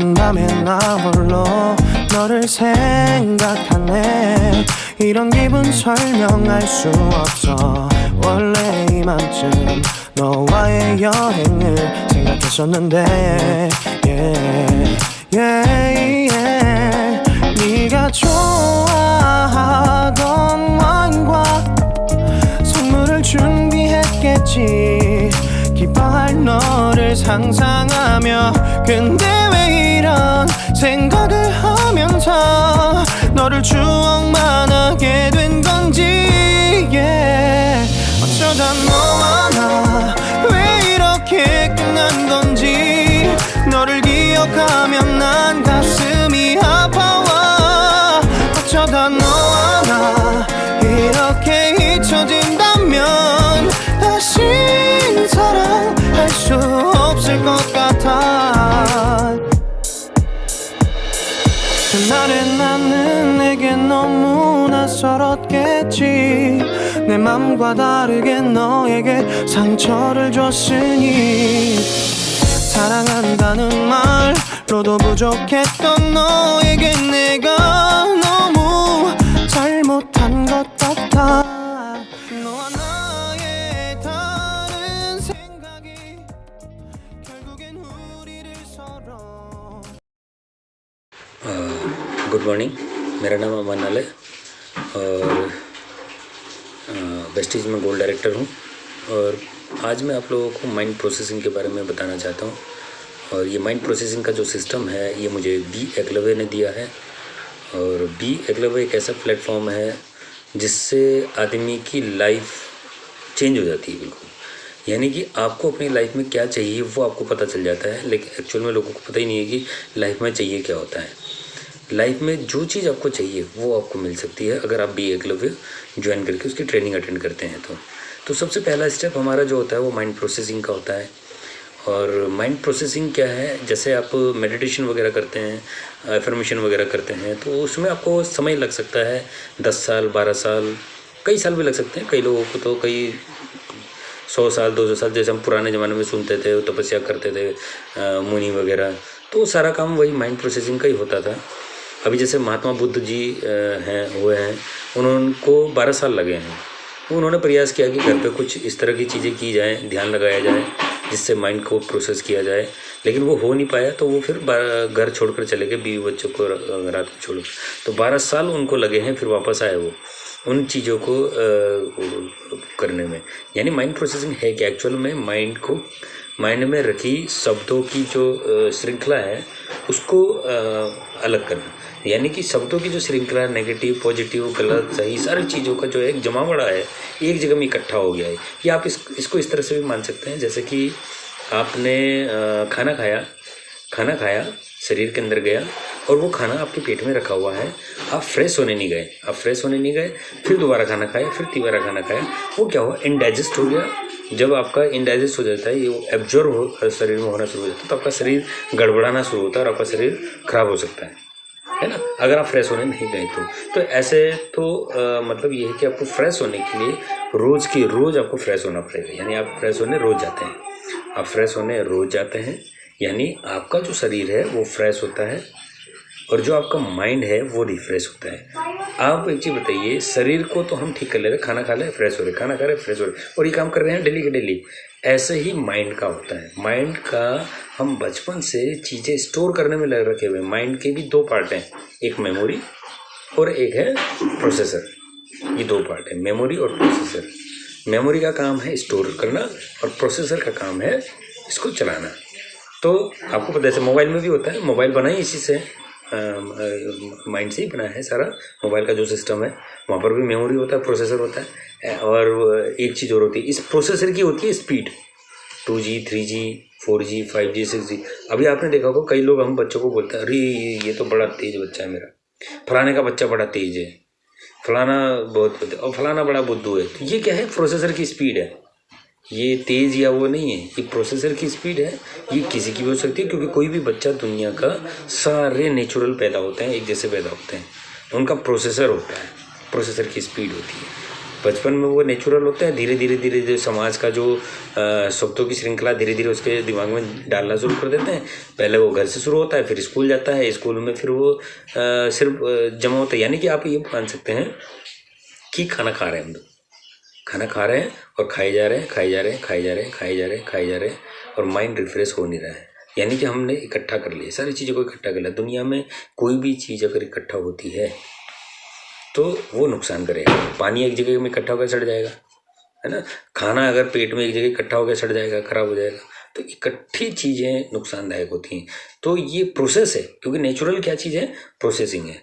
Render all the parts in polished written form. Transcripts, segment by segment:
한 밤에 나 홀로 너를 생각하네. 이런 기분 설명할 수 없어. 원래 이맘쯤 너와의 여행을 생각했었는데 네가 좋아하던 와인과 선물을 준비했겠지. 기뻐할 너를 상상하며. 근데 왜 이런 생각을 하면서 너를 추억만 하게 된 건지. 어쩌다 너와 나 왜 이렇게 끝난 건지. 너를 기억하면 난 가슴이 아파와. 어쩌다 너와 나 이렇게 잊혀진다면 다시 사랑할 수 없을 것 같아. 그날의 나는 내게 너무 낯설었겠지. 내 맘과 다르게 너에게 상처를 줬으니. 사랑한다는 말로도 부족했던 너에게 내가 너무 잘못한 것 같아. 너와 나의 다른 생각이 결국엔 우리를 서로. Good morning, मेरा नाम अमन लाल है और वेस्टीज में गोल्ड डायरेक्टर हूँ। और आज मैं आप लोगों को माइंड प्रोसेसिंग के बारे में बताना चाहता हूँ। और ये माइंड प्रोसेसिंग का जो सिस्टम है ये मुझे बी एकलव्य ने दिया है। और बी एकलव्य एक ऐसा प्लेटफॉर्म है जिससे आदमी की लाइफ चेंज हो जाती है बिल्कुल। यानी कि आपको अपनी लाइफ में क्या चाहिए वो आपको पता चल जाता है, लेकिन एक्चुअल में लोगों को पता ही नहीं है कि लाइफ में चाहिए क्या होता है। लाइफ में जो चीज़ आपको चाहिए वो आपको मिल सकती है अगर आप बी एकलव्य ज्वाइन करके उसकी ट्रेनिंग अटेंड करते हैं तो सबसे पहला स्टेप हमारा जो होता है वो माइंड प्रोसेसिंग का होता है। और माइंड प्रोसेसिंग क्या है, जैसे आप मेडिटेशन वगैरह करते हैं, एफर्मेशन वगैरह करते हैं, तो उसमें आपको समय लग सकता है 10 साल 12 साल, कई साल भी लग सकते हैं। कई लोगों को तो कई 100 साल 200 साल, जैसे हम पुराने ज़माने में सुनते थे, तपस्या करते थे मुनि वगैरह, तो सारा काम वही माइंड प्रोसेसिंग का ही होता था। अभी जैसे महात्मा बुद्ध जी हुए हैं, उनको 12 साल लगे हैं। उन्होंने प्रयास किया कि घर पे कुछ इस तरह की चीज़ें की जाएं, ध्यान लगाया जाए जिससे माइंड को प्रोसेस किया जाए, लेकिन वो हो नहीं पाया। तो वो फिर घर छोड़कर चले गए, बीवी बच्चों को रात को छोड़। तो 12 साल उनको लगे हैं, फिर वापस आए वो उन चीज़ों को करने में। यानी माइंड प्रोसेसिंग है कि एक्चुअल में माइंड में रखी शब्दों की जो श्रृंखला है उसको अलग करना। यानी कि शब्दों की जो श्रृंखला है, नेगेटिव पॉजिटिव गलत सही सारी चीज़ों का जो एक जमावड़ा है, एक जगह में इकट्ठा हो गया है। या आप इसको इस तरह से भी मान सकते हैं, जैसे कि आपने खाना खाया, शरीर के अंदर गया और वो खाना आपके पेट में रखा हुआ है। आप फ्रेश होने नहीं गए, फिर दोबारा खाना खाया, फिर तीसरा खाना खाया, वो क्या हुआ, इनडाइजेस्ट हो गया। जब आपका इनडाइजेस्ट हो जाता है, ये एब्जॉर्ब हो शरीर में होना शुरू हो जाता है, तो आपका शरीर गड़बड़ाना शुरू होता है और आपका शरीर खराब हो सकता है ना, अगर आप फ्रेश होने नहीं गए तो ऐसे तो मतलब ये है कि आपको फ्रेश होने के लिए रोज़ आपको फ्रेश होना पड़ेगा। यानी आप फ्रेश होने रोज़ जाते हैं, यानी आपका जो शरीर है वो फ्रेश होता है और जो आपका माइंड है वो रिफ्रेश होता है। आप एक चीज़ बताइए, शरीर को तो हम ठीक कर ले रहे, खाना खा ले फ्रेश हो रहे, खाना खा रहे फ्रेश हो रहे, और ये काम कर रहे हैं डेली के डेली। ऐसे ही माइंड का होता है। माइंड का हम बचपन से चीज़ें स्टोर करने में लग रखे हुए। माइंड के भी 2 पार्ट हैं, एक मेमोरी और एक है प्रोसेसर। ये 2 पार्ट है, मेमोरी और प्रोसेसर। मेमोरी का काम है स्टोर करना और प्रोसेसर का काम है इसको चलाना। तो आपको पता है जैसे मोबाइल में भी होता है, मोबाइल बना ही इसी से, माइंड से ही बना है सारा। मोबाइल का जो सिस्टम है वहाँ पर भी मेमोरी होता है, प्रोसेसर होता है, और एक चीज़ और होती है, इस प्रोसेसर की होती है speed. 2G 3G 4G 5G 6G। अभी आपने देखा होगा कई लोग हम बच्चों को बोलते हैं, अरे ये तो बड़ा तेज बच्चा है मेरा, फलाने का बच्चा बड़ा तेज है, फलाना बहुत और फलाना बड़ा बुद्धू है। तो ये क्या है, प्रोसेसर की स्पीड है। ये तेज़ या वो नहीं है, ये प्रोसेसर की स्पीड है। ये किसी की भी हो सकती है, क्योंकि कोई भी बच्चा दुनिया का सारे नेचुरल पैदा होते हैं, एक जैसे पैदा होते हैं, उनका प्रोसेसर होता है, प्रोसेसर की स्पीड होती है। बचपन में वो नेचुरल होता है, धीरे धीरे समाज का जो शब्दों की श्रृंखला धीरे धीरे उसके दिमाग में डालना शुरू कर देते हैं। पहले वो घर से शुरू होता है, फिर स्कूल जाता है, स्कूल में फिर वो सिर्फ जमा होता है। यानी कि आप ये मान सकते हैं कि खाना खा रहे हैं हम लोग, खाना खा रहे हैं और खाए जा रहे हैं और माइंड रिफ्रेश हो नहीं रहा है। यानी कि हमने इकट्ठा कर लिया, सारी चीज़ों को इकट्ठा कर लिया। दुनिया में कोई भी चीज़ अगर इकट्ठा होती है तो वो नुकसान करेगा। पानी एक जगह में इकट्ठा होकर सड़ जाएगा, है ना। खाना अगर पेट में एक जगह इकट्ठा होकर सड़ जाएगा, खराब हो जाएगा। तो इकट्ठी चीज़ें नुकसानदायक होती हैं। तो ये प्रोसेस है, क्योंकि नेचुरल क्या चीज़ है, प्रोसेसिंग है,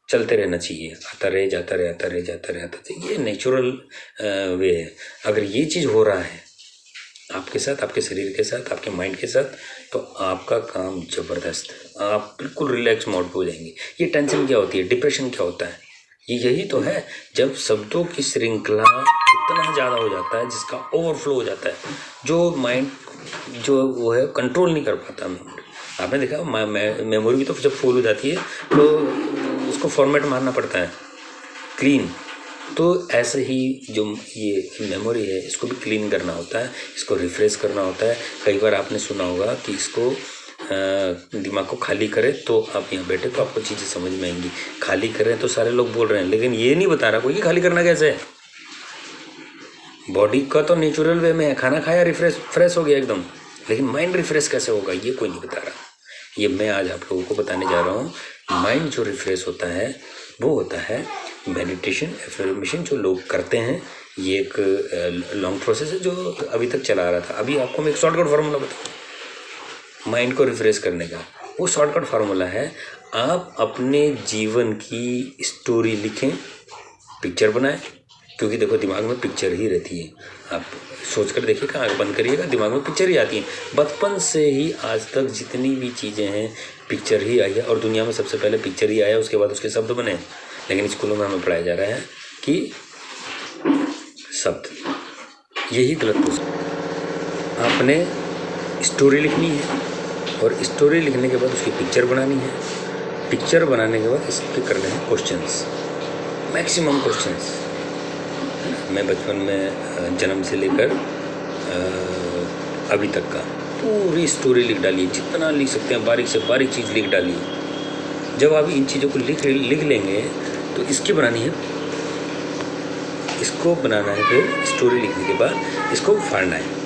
चलते रहना चाहिए, आता रहे जाता रहे। ये नेचुरल वे है। अगर ये चीज़ हो रहा है आपके साथ, आपके शरीर के साथ, आपके माइंड के साथ, तो आपका काम ज़बरदस्त है। आप बिल्कुल रिलैक्स मोड पे हो जाएंगे। ये टेंशन क्या होती है, डिप्रेशन क्या होता है, ये यही तो है जब शब्दों की श्रृंखला इतना ज़्यादा हो जाता है, जिसका ओवरफ्लो हो जाता है, जो माइंड जो वो है कंट्रोल नहीं कर पाता। आपने देखा मेमोरी भी तो जब फुल हो जाती है तो उसको फॉर्मेट मारना पड़ता है, क्लीन। तो ऐसे ही जो ये मेमोरी है, इसको भी क्लीन करना होता है, इसको रिफ्रेश करना होता है। कई बार आपने सुना होगा कि इसको दिमाग को खाली करें तो आप यहाँ बैठे तो आपको चीज़ें समझ में आएंगी। खाली करें तो सारे लोग बोल रहे हैं, लेकिन ये नहीं बता रहा कोई कि खाली करना कैसे है। बॉडी का तो नेचुरल वे में है, खाना खाया फ्रेश हो गया एकदम, लेकिन माइंड रिफ्रेश कैसे होगा ये कोई नहीं बता रहा। ये मैं आज आप लोगों को बताने जा रहा हूँ। माइंड जो रिफ्रेश होता है वो होता है मेडिटेशन, एफर्मेशन जो लोग करते हैं। ये एक लॉन्ग प्रोसेस है जो अभी तक चला आ रहा था। अभी आपको मैं एक शॉर्टकट फार्मूला बताऊँ माइंड को रिफ्रेश करने का। वो शॉर्टकट फार्मूला है, आप अपने जीवन की स्टोरी लिखें, पिक्चर बनाएं। क्योंकि देखो दिमाग में पिक्चर ही रहती है। आप सोच कर देखिएगा, आँख बंद करिएगा, दिमाग में पिक्चर ही आती है। बचपन से ही आज तक जितनी भी चीज़ें हैं पिक्चर ही आई है, और दुनिया में सबसे पहले पिक्चर ही आया, उसके बाद उसके शब्द बने। लेकिन स्कूलों में हमें पढ़ाया जा रहा है कि शब्द, यही गलत प्रोसेस। आपने स्टोरी लिखनी है और स्टोरी लिखने के बाद उसकी पिक्चर बनानी है। पिक्चर बनाने के बाद इसके करने हैं क्वेश्चंस, मैक्सिमम क्वेश्चंस। मैं बचपन में जन्म से लेकर अभी तक का पूरी स्टोरी लिख डाली, जितना लिख सकते हैं बारीक से बारीक चीज़ लिख डाली। जब आप इन चीज़ों को लिख लेंगे तो इसकी बनानी है, इसको बनाना है। फिर स्टोरी लिखने के बाद इसको फाड़ना है,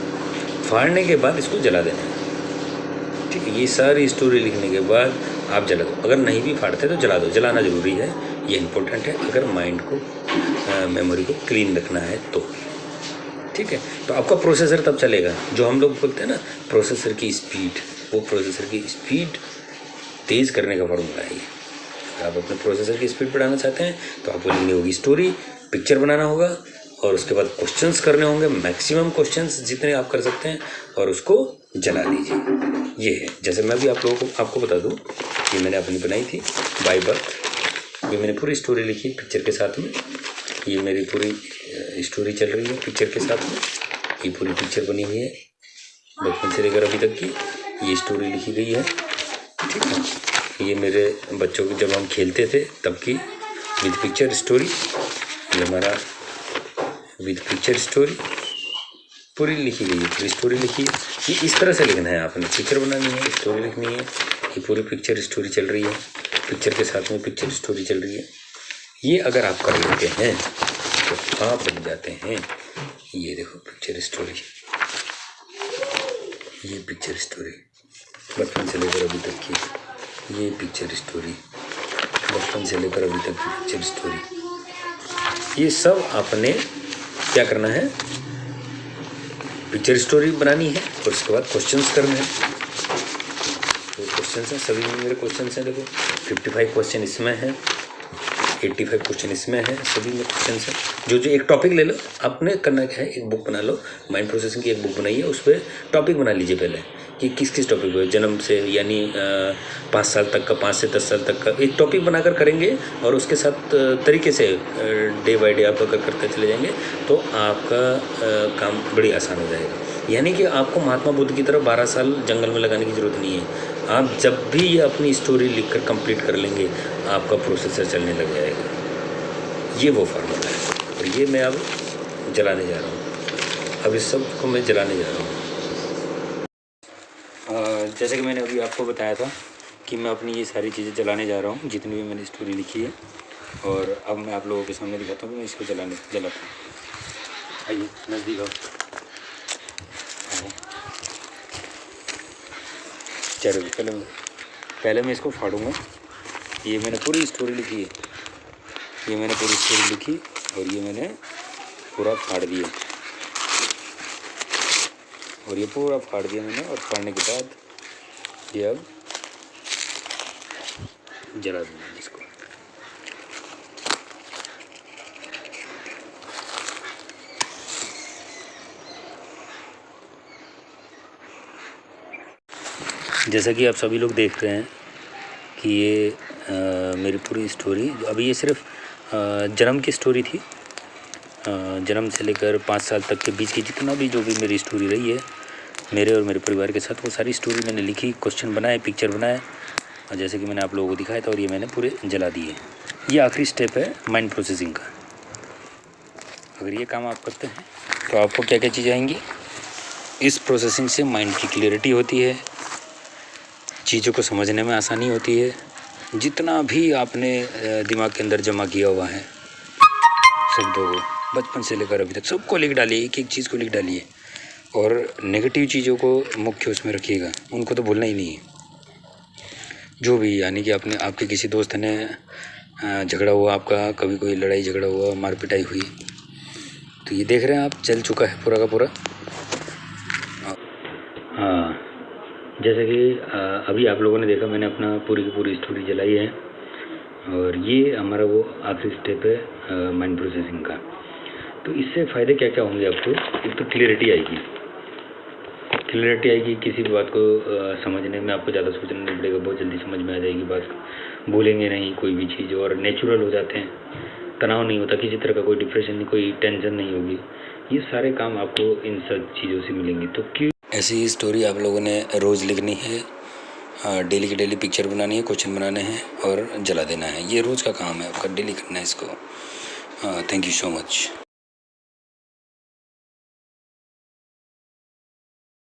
फाड़ने के बाद इसको जला देना है। ठीक है, ये सारी स्टोरी लिखने के बाद आप जला दो। अगर नहीं भी फाड़ते तो जला दो, जलाना ज़रूरी है, ये इम्पोर्टेंट है अगर माइंड को मेमोरी को क्लीन रखना है तो। ठीक है, तो आपका प्रोसेसर तब चलेगा। जो हम लोग बोलते हैं ना प्रोसेसर की स्पीड, वो प्रोसेसर की स्पीड तेज़ करने का फॉर्मूला है ये। अगर आप अपने प्रोसेसर की स्पीड बढ़ाना चाहते हैं तो आपको लिखनी होगी स्टोरी, पिक्चर बनाना होगा, और उसके बाद क्वेश्चंस करने होंगे, मैक्सिमम क्वेश्चंस जितने आप कर सकते हैं, और उसको जला दीजिए। ये है, जैसे मैं भी आप लोगों को आपको बता दूं, ये मैंने अपनी बनाई थी बाय बर्थ। ये मैंने पूरी स्टोरी लिखी पिक्चर के साथ में। ये मेरी पूरी स्टोरी चल रही है पिक्चर के साथ में। ये पूरी पिक्चर बनी हुई है बचपन से लेकर अभी तक की, ये स्टोरी लिखी गई है। ठीक है, ये मेरे बच्चों को जब हम खेलते थे तब की विद पिक्चर स्टोरी। ये हमारा विद पिक्चर स्टोरी पूरी लिखी गई है, पूरी स्टोरी लिखी है। ये इस तरह से लिखना है, आपने पिक्चर बनानी है, स्टोरी लिखनी है। ये पूरी पिक्चर स्टोरी चल रही है, पिक्चर के साथ में पिक्चर स्टोरी चल रही है। ये अगर आप कर लेते हैं तो आप बन जाते हैं। ये देखो पिक्चर स्टोरी, ये पिक्चर स्टोरी बचपन से लेकर अभी तक की, ये पिक्चर स्टोरी बचपन से लेकर अभी तक की पिक्चर स्टोरी। ये सब आपने क्या करना है, पिक्चर स्टोरी बनानी है, और उसके बाद क्वेश्चंस करने हैं। तो क्वेश्चंस हैं, सभी में मेरे क्वेश्चंस हैं। देखो 55 क्वेश्चन इसमें हैं, 85 क्वेश्चन इसमें है, सभी में क्वेश्चन है। जो एक टॉपिक ले लो, आपने करना क्या है, एक बुक बना लो, माइंड प्रोसेसिंग की एक बुक बनाइए, उस पर टॉपिक बना लीजिए पहले कि किस किस टॉपिक पर, जन्म से यानी 5 साल तक का, 5 से 10 साल तक का एक टॉपिक बनाकर करेंगे, और उसके साथ तरीके से डे बाय डे आप अगर करते चले जाएंगे तो आपका काम बड़ी आसान हो जाएगा। यानी कि आपको महात्मा बुद्ध की तरह 12 साल जंगल में लगाने की ज़रूरत नहीं है। आप जब भी ये अपनी स्टोरी लिखकर कंप्लीट कर लेंगे, आपका प्रोसेसर चलने लग जाएगा। ये वो फार्मूला है। और ये मैं अब जलाने जा रहा हूँ। अब इस सब को मैं जलाने जा रहा हूँ। जैसे कि मैंने अभी आपको बताया था कि मैं अपनी ये सारी चीज़ें जलाने जा रहा हूँ, जितनी भी मैंने स्टोरी लिखी है। और अब मैं आप लोगों के सामने दिखाता हूँ कि मैं इसको जलाता हूँ। आइए नज़दीक आओ। चलो पहले मैं इसको फाड़ूंगा। ये मैंने पूरी स्टोरी लिखी है, ये मैंने पूरी स्टोरी लिखी और ये मैंने पूरा फाड़ दिया। और ये पूरा फाड़ दिया मैंने, और फाड़ने के बाद ये अब जला दूँगा इसको। जैसा कि आप सभी लोग देख रहे हैं कि ये मेरी पूरी स्टोरी, अभी ये सिर्फ जन्म की स्टोरी थी। जन्म से लेकर 5 साल तक के बीच की जितना भी जो भी मेरी स्टोरी रही है मेरे और मेरे परिवार के साथ, वो सारी स्टोरी मैंने लिखी, क्वेश्चन बनाए, पिक्चर बनाए, और जैसे कि मैंने आप लोगों को दिखाया था। और ये मैंने पूरे जला दिए। ये आखिरी स्टेप है माइंड प्रोसेसिंग का। अगर ये काम आप करते हैं तो आपको क्या क्या चीज़ें आएंगी। इस प्रोसेसिंग से माइंड की क्लियरिटी होती है, चीज़ों को समझने में आसानी होती है। जितना भी आपने दिमाग के अंदर जमा किया हुआ है शब्दों को, बचपन से लेकर अभी तक सबको लिख डालिए, एक एक चीज़ को लिख डालिए। और नेगेटिव चीज़ों को मुख्य उसमें रखिएगा, उनको तो भूलना ही नहीं है। जो भी, यानी कि आपके किसी दोस्त ने झगड़ा हुआ आपका, कभी कोई लड़ाई झगड़ा हुआ, मार पिटाई हुई, तो ये देख रहे हैं आप, चल चुका है पूरा का पूरा। हाँ, जैसे कि अभी आप लोगों ने देखा, मैंने अपना पूरी की पूरी स्टोरी जलाई है। और ये हमारा वो आखिरी स्टेप है माइंड प्रोसेसिंग का। तो इससे फ़ायदे क्या क्या होंगे आपको। एक तो क्लियरिटी आएगी, किसी भी बात को समझने में आपको ज़्यादा सोचना नहीं पड़ेगा, बहुत जल्दी समझ में आ जाएगी बात, भूलेंगे नहीं कोई भी चीज़, और नेचुरल हो जाते हैं, तनाव नहीं होता किसी तरह का, कोई डिप्रेशन नहीं, कोई टेंशन नहीं होगी। ये सारे काम आपको इन सब चीज़ों से मिलेंगे। तो क्यों ऐसी ही स्टोरी आप लोगों ने रोज़ लिखनी है, डेली की डेली पिक्चर बनानी है, क्वेश्चन बनाने हैं और जला देना है। ये रोज़ का काम है आपका, डेली करना है इसको। Thank you so much.